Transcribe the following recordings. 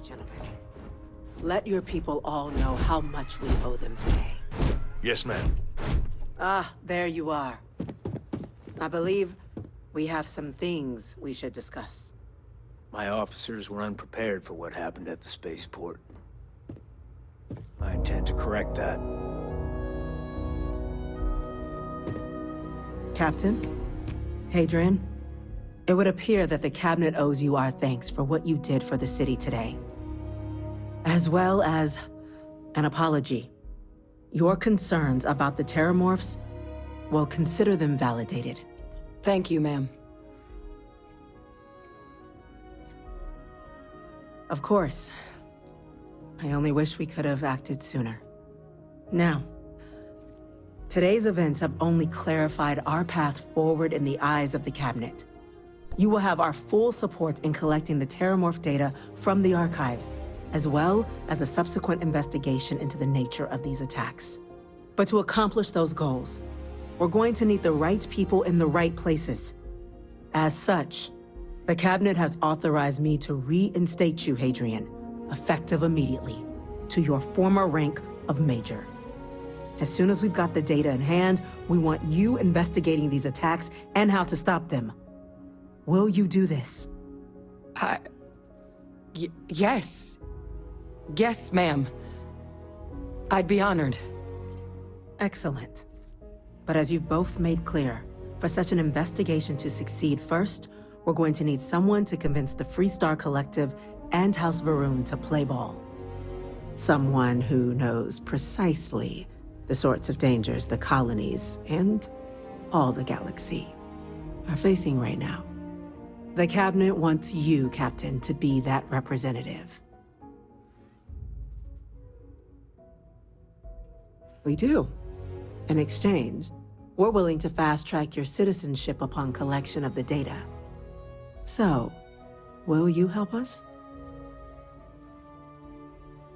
gentlemen. Let your people all know how much we owe them today. Yes, ma'am. Ah, there you are. I believe we have some things we should discuss. My officers were unprepared for what happened at the spaceport. I intend to correct that. Captain, Hadrian, it would appear that the Cabinet owes you our thanks for what you did for the city today, as well as an apology. Your concerns about the Terramorphs, well, consider them validated. Thank you, ma'am. Of course. I only wish we could have acted sooner. Now, today's events have only clarified our path forward in the eyes of the Cabinet. You will have our full support in collecting the Terramorph data from the archives, as well as a subsequent investigation into the nature of these attacks. But to accomplish those goals, we're going to need the right people in the right places. As such, the Cabinet has authorized me to reinstate you, Hadrian, effective immediately, to your former rank of Major. As soon as we've got the data in hand, we want you investigating these attacks and how to stop them. Will you do this? Yes. Yes, ma'am. I'd be honored. Excellent. But as you've both made clear, for such an investigation to succeed first, we're going to need someone to convince the Freestar Collective and House Varun to play ball. Someone who knows precisely the sorts of dangers the colonies and all the galaxy are facing right now. The Cabinet wants you, Captain, to be that representative. We do. In exchange, we're willing to fast-track your citizenship upon collection of the data. So, will you help us?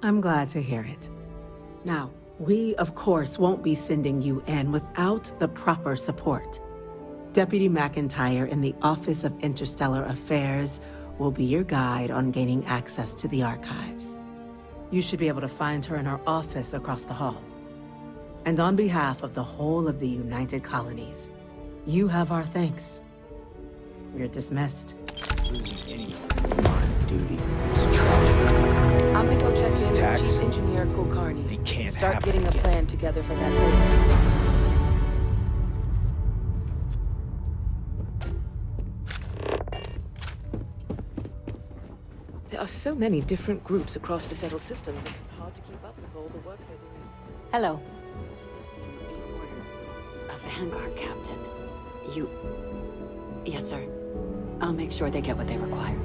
I'm glad to hear it. Now, we, of course, won't be sending you in without the proper support. Deputy McIntyre in the Office of Interstellar Affairs will be your guide on gaining access to the archives. You should be able to find her in her office across the hall. And on behalf of the whole of the United Colonies, you have our thanks. You're dismissed. Losing anyone in line of duty is a tragedy. I'm gonna go check in with Tax. Chief Engineer Kulkarni. They can't Start happen getting a again. plan together for that later. There are so many different groups across the settled systems, it's hard to keep up with all the work they're doing. Hello. These orders. A Vanguard captain. You... Yes, sir. I'll make sure they get what they require.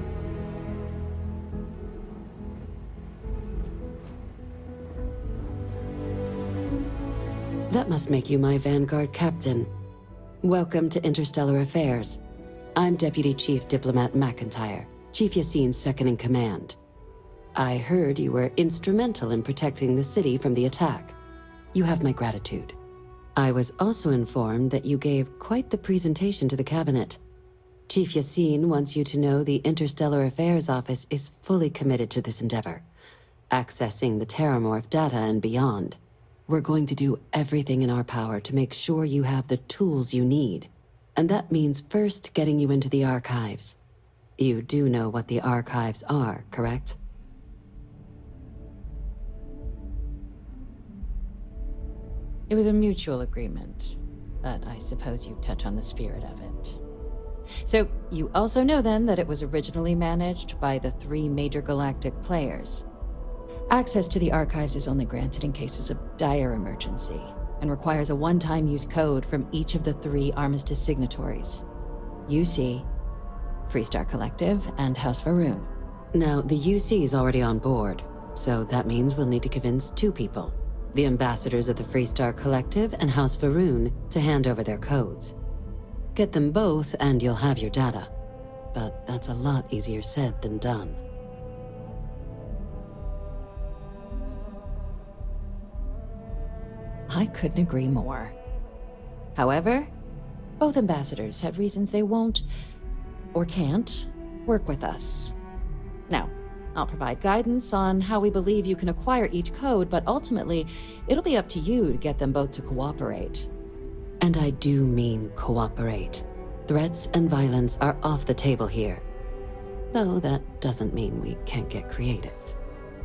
That must make you my Vanguard captain. Welcome to Interstellar Affairs. I'm Deputy Chief Diplomat McIntyre, Chief Yassine's second-in-command. I heard you were instrumental in protecting the city from the attack. You have my gratitude. I was also informed that you gave quite the presentation to the Cabinet. Chief Yassine wants you to know the Interstellar Affairs Office is fully committed to this endeavor, accessing the Terramorph data and beyond. We're going to do everything in our power to make sure you have the tools you need. And that means first getting you into the archives. You do know what the archives are, correct? It was a mutual agreement, but I suppose you touch on the spirit of it. So, you also know then that it was originally managed by the 3 major galactic players. Access to the archives is only granted in cases of dire emergency, and requires a one-time use code from each of the 3 armistice signatories. UC, Freestar Collective, and House Varun. Now, the UC is already on board, so that means we'll need to convince 2 people. The ambassadors of the Freestar Collective and House Varun to hand over their codes. Get them both and you'll have your data. But that's a lot easier said than done. I couldn't agree more. However, both ambassadors have reasons they won't, or can't, work with us. Now, I'll provide guidance on how we believe you can acquire each code, but ultimately, it'll be up to you to get them both to cooperate. And I do mean cooperate. Threats and violence are off the table here. Though that doesn't mean we can't get creative.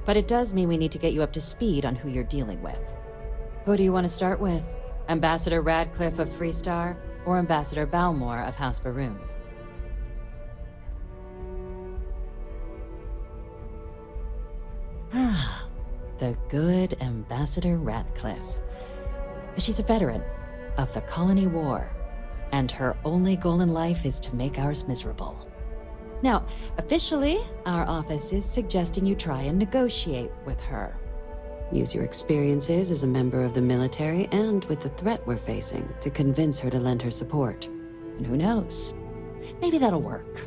But it does mean we need to get you up to speed on who you're dealing with. Who do you want to start with? Ambassador Radcliffe of Freestar, or Ambassador Balmore of House Varun? Ah, the good Ambassador Radcliffe. She's a veteran of the Colony War, and her only goal in life is to make ours miserable. Now, officially, our office is suggesting you try and negotiate with her. Use your experiences as a member of the military and with the threat we're facing to convince her to lend her support. And who knows? Maybe that'll work.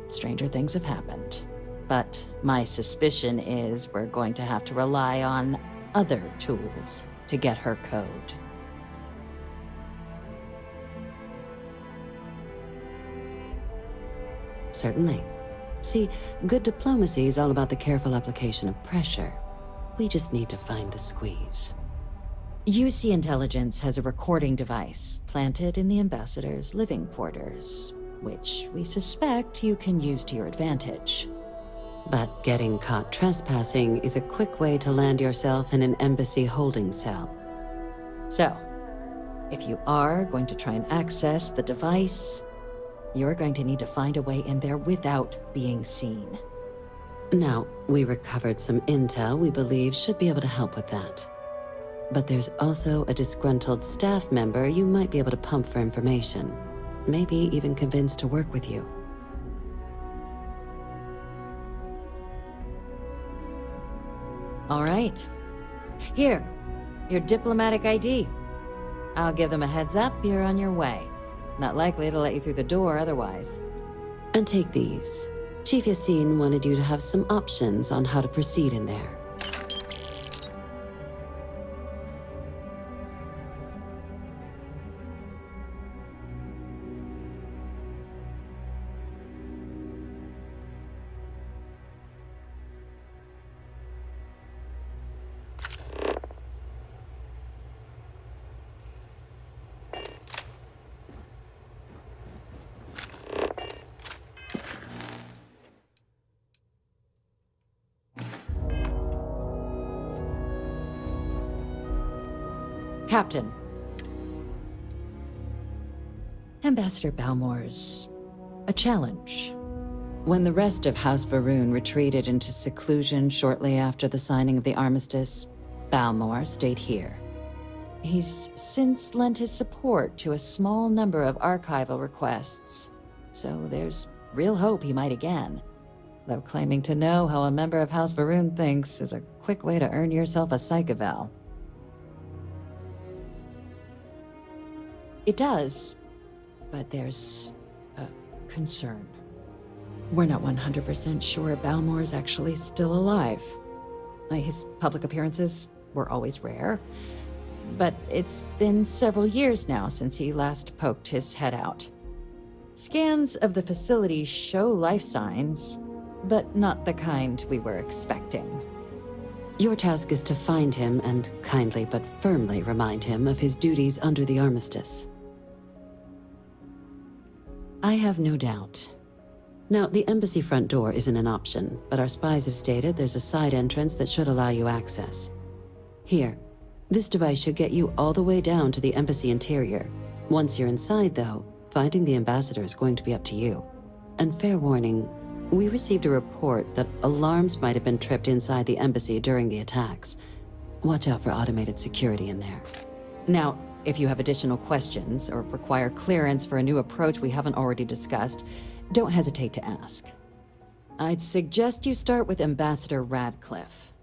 Stranger things have happened. But my suspicion is we're going to have to rely on other tools to get her code. Certainly. See, good diplomacy is all about the careful application of pressure. We just need to find the squeeze. UC Intelligence has a recording device planted in the ambassador's living quarters, which we suspect you can use to your advantage. But getting caught trespassing is a quick way to land yourself in an embassy holding cell. So, if you are going to try and access the device, you're going to need to find a way in there without being seen. Now, we recovered some intel we believe should be able to help with that. But there's also a disgruntled staff member you might be able to pump for information. Maybe even convince to work with you. All right. Here, your diplomatic ID. I'll give them a heads up you're on your way. Not likely to let you through the door otherwise. And take these. Chief Yassine wanted you to have some options on how to proceed in there. Captain. Ambassador Balmore's a challenge. When the rest of House Varun retreated into seclusion shortly after the signing of the armistice, Balmore stayed here. He's since lent his support to a small number of archival requests, so there's real hope he might again. Though claiming to know how a member of House Varun thinks is a quick way to earn yourself a psych eval. It does, but there's a concern. We're not 100% sure Balmore's actually still alive. His public appearances were always rare, but it's been several years now since he last poked his head out. Scans of the facility show life signs, but not the kind we were expecting. Your task is to find him and kindly but firmly remind him of his duties under the armistice. I have no doubt. Now, the embassy front door isn't an option, but our spies have stated there's a side entrance that should allow you access. Here, this device should get you all the way down to the embassy interior. Once you're inside, though, finding the ambassador is going to be up to you. And fair warning, we received a report that alarms might have been tripped inside the embassy during the attacks. Watch out for automated security in there. Now, if you have additional questions or require clearance for a new approach we haven't already discussed, don't hesitate to ask. I'd suggest you start with Ambassador Radcliffe.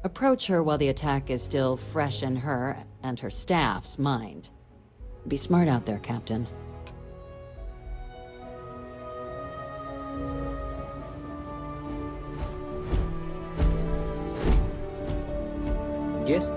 Approach her while the attack is still fresh in her and her staff's mind. Be smart out there, Captain. Yes?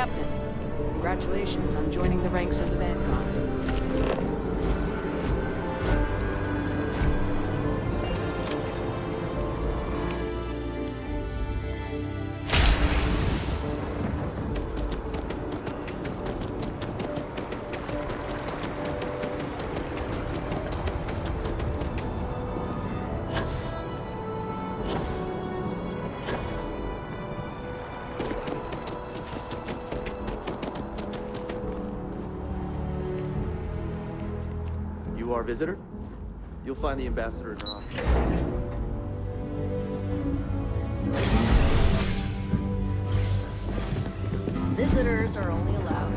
Captain. Congratulations on joining the ranks of the Vanguard. You are a visitor? You'll find the ambassador in her office. Visitors are only allowed.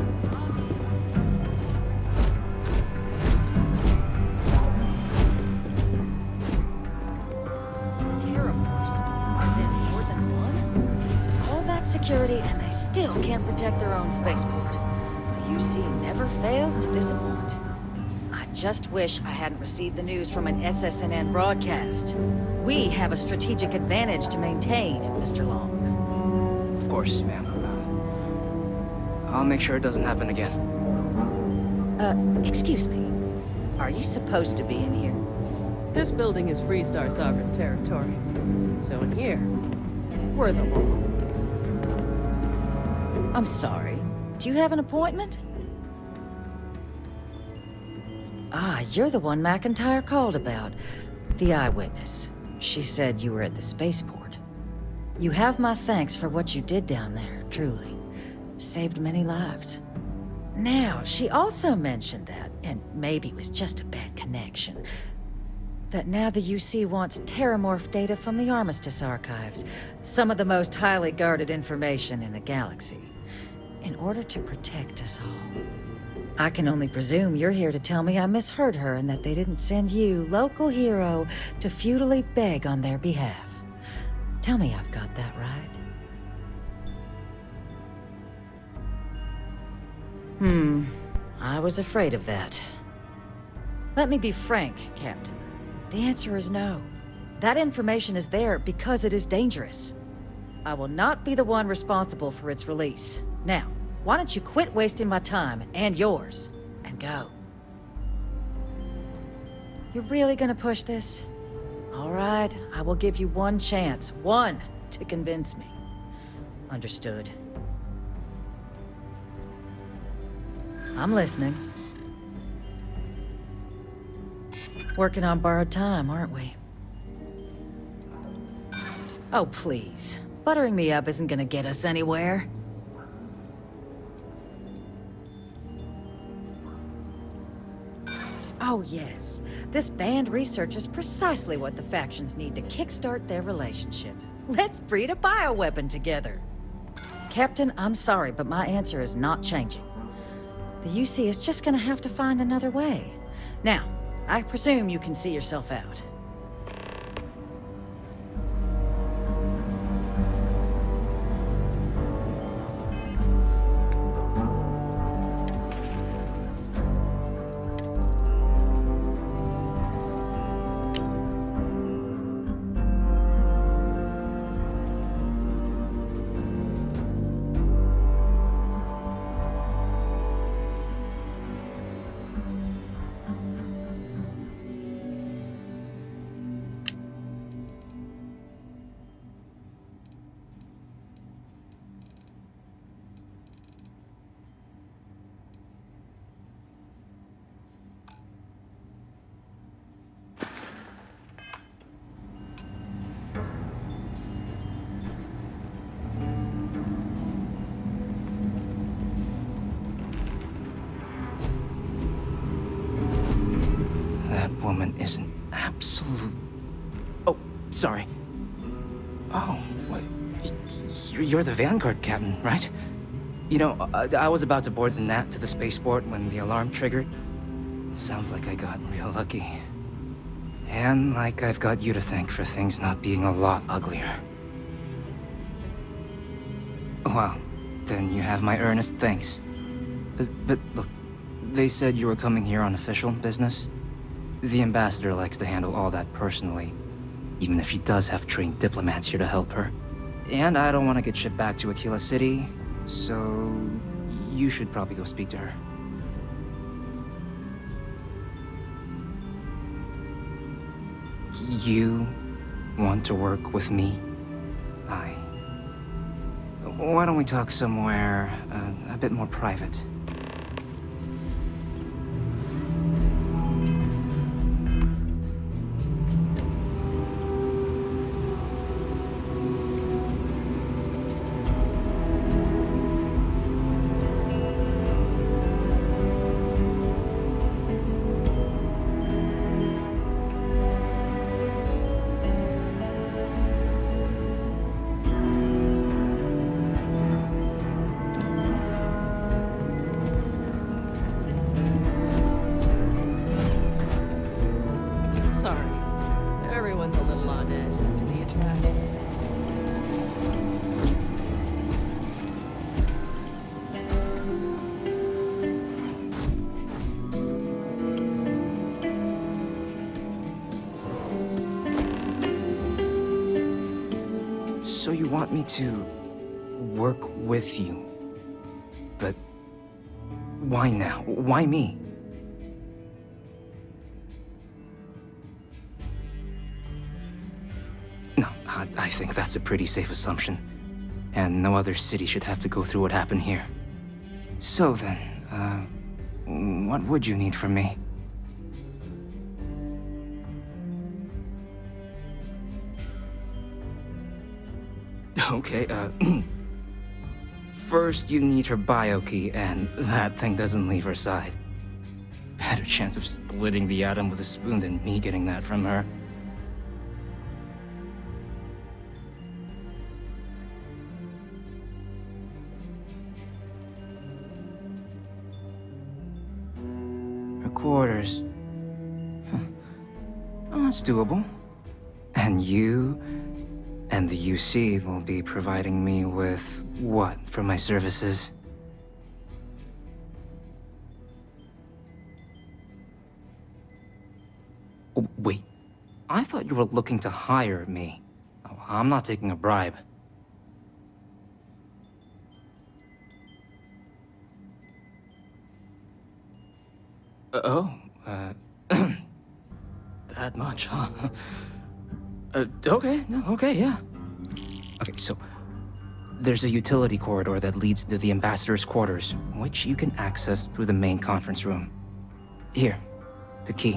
Terramorphs, as in more than one? All that security and they still can't protect their own spaceport. The UC never fails to disappoint. I just wish I hadn't received the news from an SSNN broadcast. We have a strategic advantage to maintain, Mr. Long. Of course, ma'am. I'll make sure it doesn't happen again. Excuse me. Are you supposed to be in here? This building is Freestar sovereign territory. So in here, we're the law. I'm sorry. Do you have an appointment? Ah, you're the one McIntyre called about. The eyewitness. She said you were at the spaceport. You have my thanks for what you did down there, truly. Saved many lives. Now, she also mentioned that, and maybe it was just a bad connection, that now the UC wants Terramorph data from the Armistice archives, some of the most highly guarded information in the galaxy, in order to protect us all. I can only presume you're here to tell me I misheard her and that they didn't send you, local hero, to futilely beg on their behalf. Tell me I've got that right. I was afraid of that. Let me be frank, Captain. The answer is no. That information is there because it is dangerous. I will not be the one responsible for its release. Now, why don't you quit wasting my time, and yours, and go? You're really gonna push this? All right, I will give you one chance, one, to convince me. Understood. I'm listening. Working on borrowed time, aren't we? Oh, please. Buttering me up isn't gonna get us anywhere. Oh, yes. This band research is precisely what the factions need to kickstart their relationship. Let's breed a bioweapon together. Captain, I'm sorry, but my answer is not changing. The UC is just gonna have to find another way. Now, I presume you can see yourself out. Woman is an absolute... Oh, sorry. Oh, what? You're the Vanguard captain, right? You know, I was about to board the Nat to the spaceport when the alarm triggered. Sounds like I got real lucky. And like I've got you to thank for things not being a lot uglier. Well, then you have my earnest thanks. But look, they said you were coming here on official business. The ambassador likes to handle all that personally, even if she does have trained diplomats here to help her. And I don't want to get shipped back to Aquila City So, you should probably go speak to her. You want to work with me? Why don't we talk somewhere a bit more private? Sorry. Everyone's a little on edge after the attack. So you want me to work with you? But why now? Why me? No, I think that's a pretty safe assumption. And no other city should have to go through what happened here. So then, what would you need from me? Okay, first you need her bio key, and that thing doesn't leave her side. Better chance of splitting the atom with a spoon than me getting that from her. Her quarters. Huh. Oh, that's doable. And you and the UC will be providing me with what for my services? Oh, wait, I thought you were looking to hire me. Oh, I'm not taking a bribe. That much, huh? Okay, no, okay, yeah. Okay, so there's a utility corridor that leads to the ambassador's quarters, which you can access through the main conference room. Here, the key.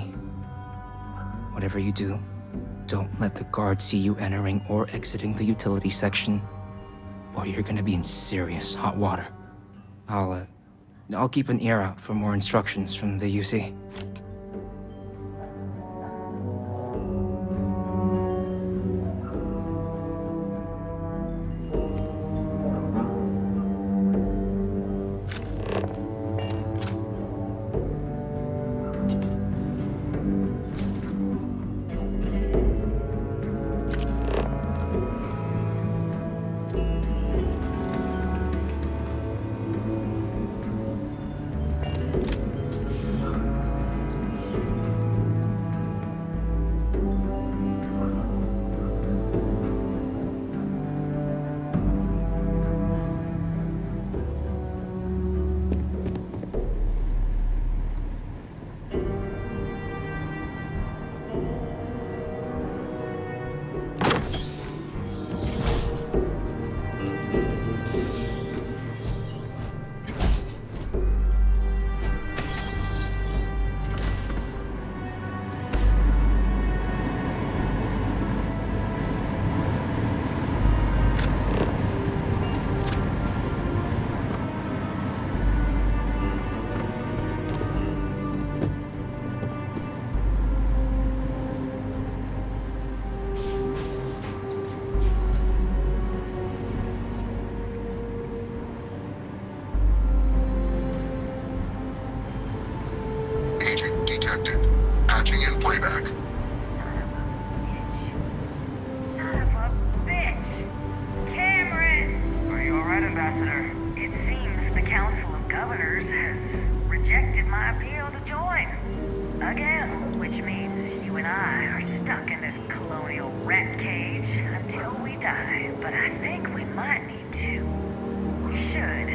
Whatever you do, don't let the guards see you entering or exiting the utility section, or you're gonna be in serious hot water. I'll keep an ear out for more instructions from the UC. Agent detected. Patching in playback. Son of a bitch! Cameron! Are you alright, Ambassador? It seems the Council of Governors has rejected my appeal to join. Again, which means you and I are stuck in this colonial rat cage until we die. But I think we might need to. We should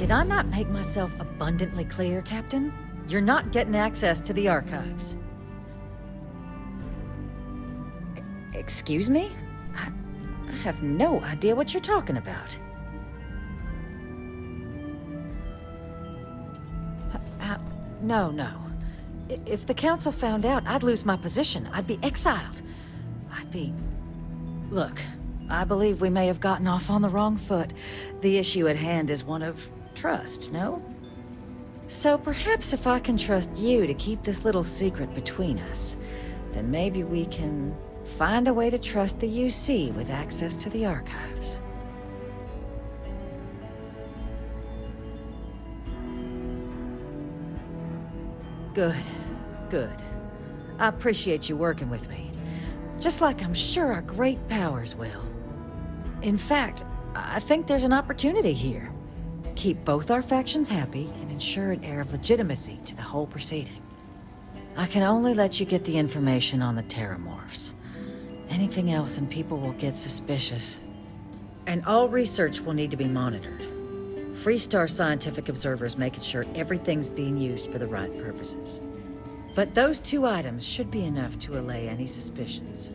Did I not make myself abundantly clear, Captain? You're not getting access to the archives. Excuse me? I have no idea what you're talking about. No. If the Council found out, I'd lose my position. I'd be exiled. Look, I believe we may have gotten off on the wrong foot. The issue at hand is one of trust, no? So perhaps if I can trust you to keep this little secret between us, then maybe we can find a way to trust the UC with access to the archives. Good. I appreciate you working with me. Just like I'm sure our great powers will. In fact, I think there's an opportunity here. Keep both our factions happy and ensure an air of legitimacy to the whole proceeding. I can only let you get the information on the Terramorphs. Anything else and people will get suspicious. And all research will need to be monitored. Freestar scientific observers making sure everything's being used for the right purposes. But those 2 items should be enough to allay any suspicions.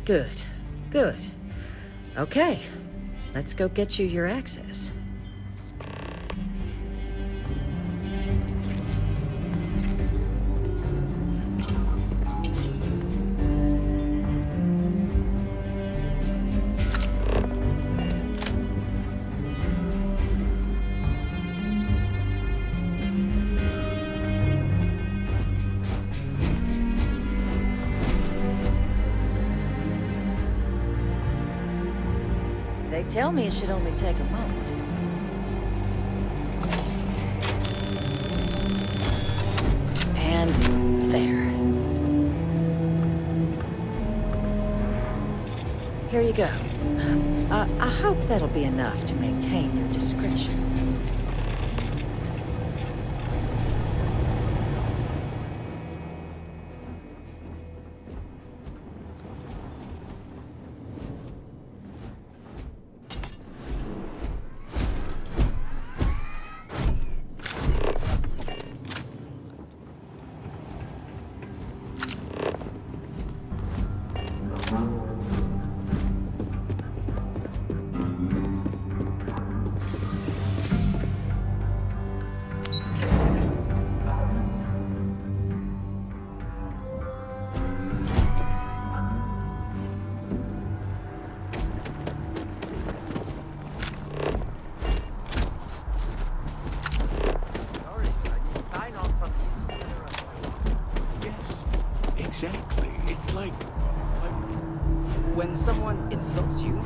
Good. Okay, let's go get you your access. They tell me it should only take a moment. And there. Here you go. I hope that'll be enough to maintain your discretion. Exactly. It's like when someone insults you.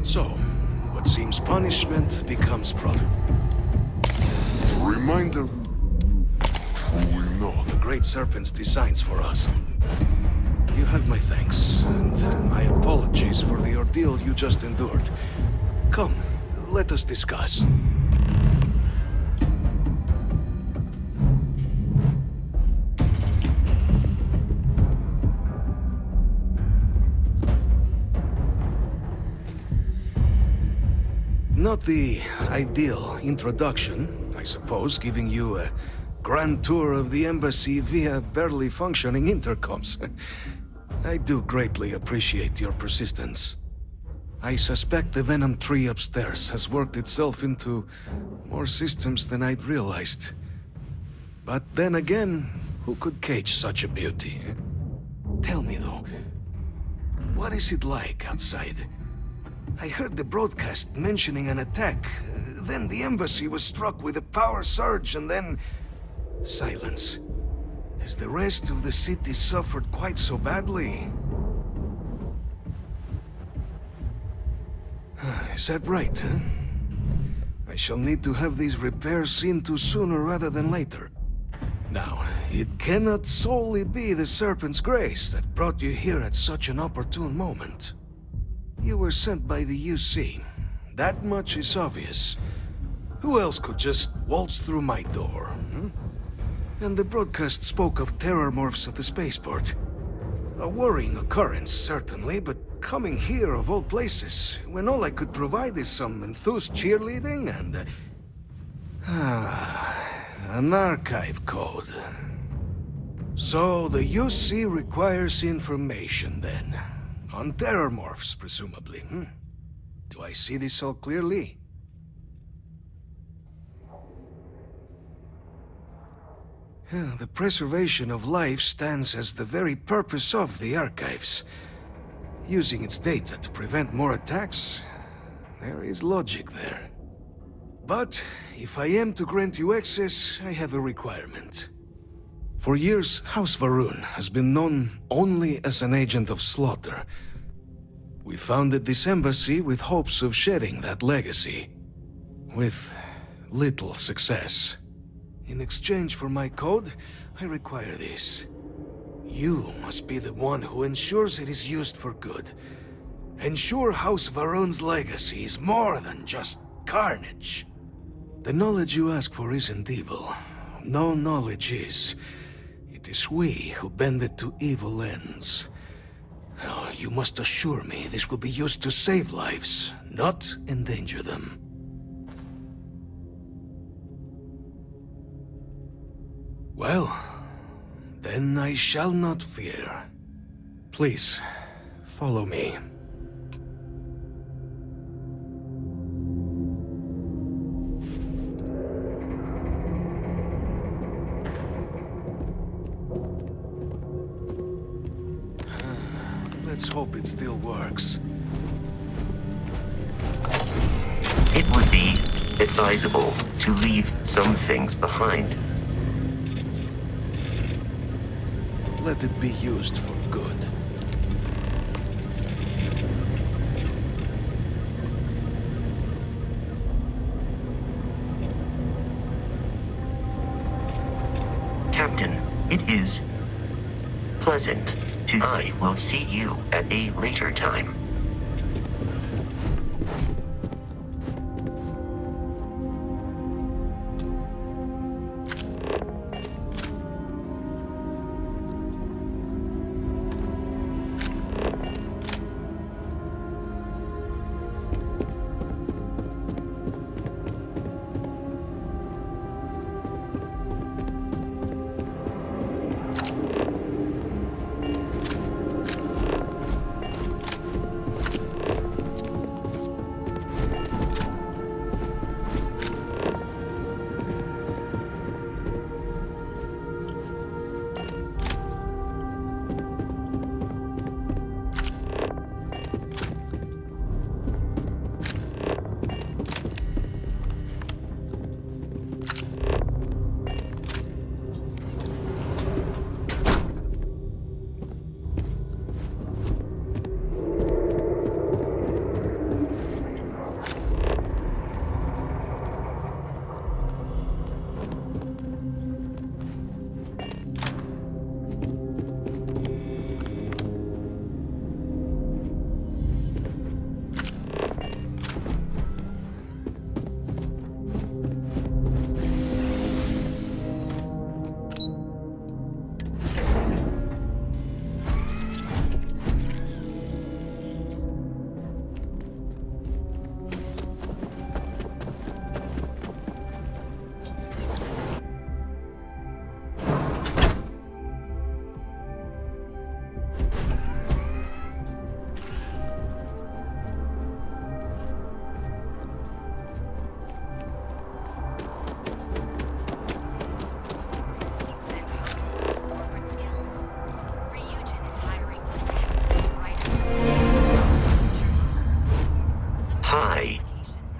So, what seems punishment becomes product. Reminder truly not. The Great Serpent's designs for us. You have my thanks, and my apologies for the ordeal you just endured. Come, let us discuss. Not the ideal introduction, I suppose, giving you a grand tour of the embassy via barely functioning intercoms. I do greatly appreciate your persistence. I suspect the Venom tree upstairs has worked itself into more systems than I'd realized. But then again, who could cage such a beauty? Tell me though, what is it like outside? I heard the broadcast mentioning an attack. Then the embassy was struck with a power surge and then... silence. Has the rest of the city suffered quite so badly? Is that right, huh? I shall need to have these repairs seen to sooner rather than later. Now, it cannot solely be the Serpent's grace that brought you here at such an opportune moment. You were sent by the UC. That much is obvious. Who else could just waltz through my door, hmm? And the broadcast spoke of terror morphs at the spaceport. A worrying occurrence, certainly, but coming here of all places, when all I could provide is some enthused cheerleading and... an archive code. So the UC requires information, then. On terror morphs, presumably, hmm? Do I see this all clearly? The preservation of life stands as the very purpose of the archives. Using its data to prevent more attacks, there is logic there. But if I am to grant you access, I have a requirement. For years, House Varun has been known only as an agent of slaughter. We founded this embassy with hopes of shedding that legacy. With little success. In exchange for my code, I require this. You must be the one who ensures it is used for good. Ensure House Varun's legacy is more than just carnage. The knowledge you ask for isn't evil. No knowledge is. It is we who bend it to evil ends. Now, you must assure me this will be used to save lives, not endanger them. Well, then I shall not fear. Please, follow me. Let's hope it still works. It would be advisable to leave some things behind. Let it be used for good. Captain, it is pleasant to I will see you at a later time.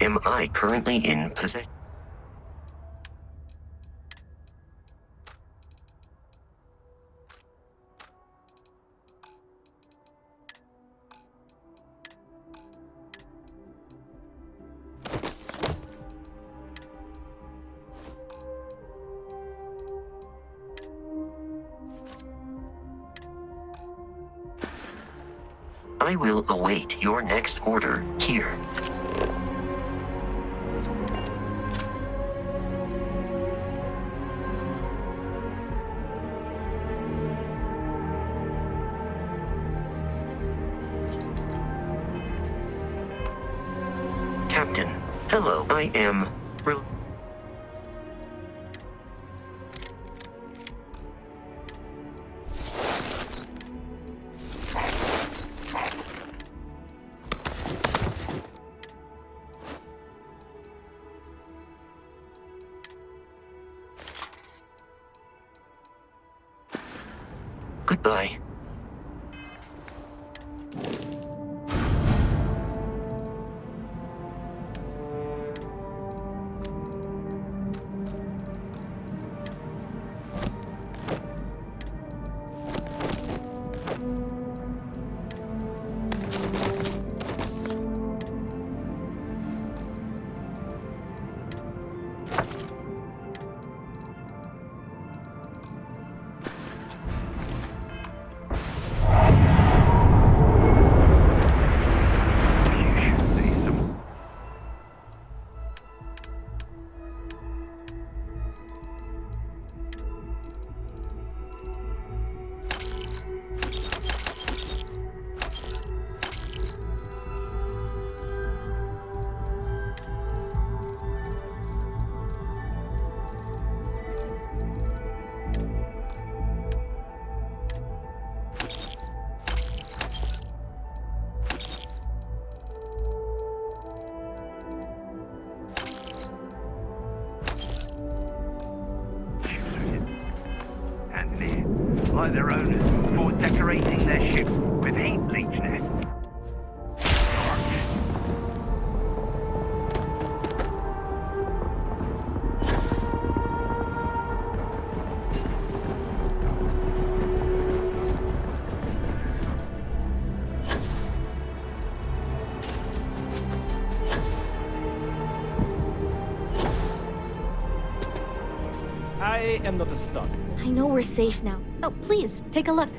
am I currently in possession? I will await your next order here. Captain, hello, I am... Goodbye. Like their owners for decorating their ships with heat bleach nests. I am not stuck. I know we're safe now. Oh, please, take a look.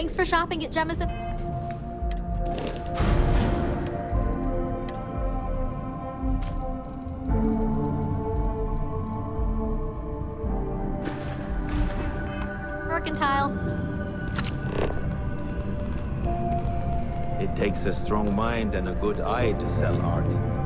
Thanks for shopping at Jemison. Mercantile. It takes a strong mind and a good eye to sell art.